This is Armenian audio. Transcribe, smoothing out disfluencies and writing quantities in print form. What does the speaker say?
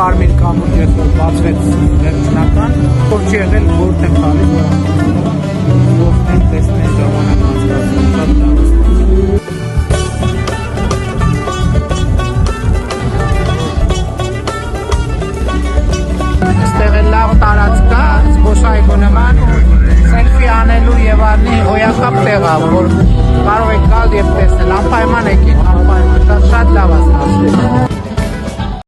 կարմիր կամուրջը ես որ բացվեց վերջնական, որ չի եղել որդ եմ տալիս, որ տեսնեն ժամանակ անցկացնում, շատ լավ է։ Այստեղ է լավ տարածք կա, զբոսայգու նման, սելֆի անելու եւ առնի հոյակապ տեղ ա, որ կարող եք գալ եւ տեսնել, անպայման եկեք, անպայման, շատ լավ է ստացվում։